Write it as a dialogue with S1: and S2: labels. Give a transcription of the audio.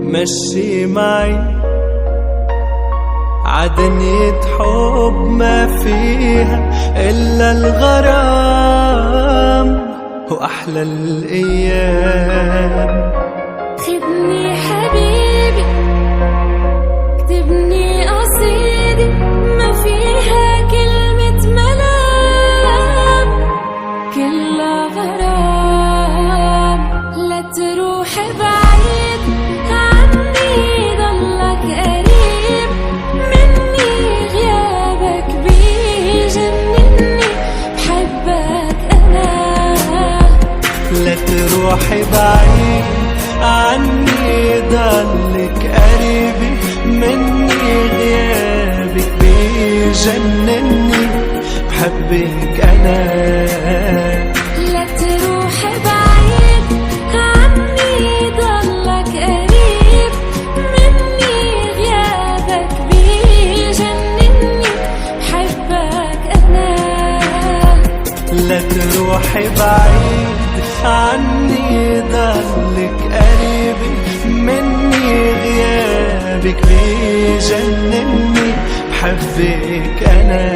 S1: مشي معي عدنية حب ما فيها إلا الغرام وأحلى الأيام.
S2: خدني حبيبي اكتبني قصيدة ما فيها كلمة ملام، كلها غرام. لا تروح بعيد عني ضلك قريب مني، غيابك بيجنني بحبك أنا.
S1: لا تروحي بعيد عني ضلك قريبي مني، غيابك بيجنني بحبك أنا.
S2: لا تروح بعيد عني ضلك قريب مني، غيابك بيجنني بحبك أنا.
S1: لا تروحي بعيد عني ضلك قريبي مني، غيابك بيجنني بحبك أنا.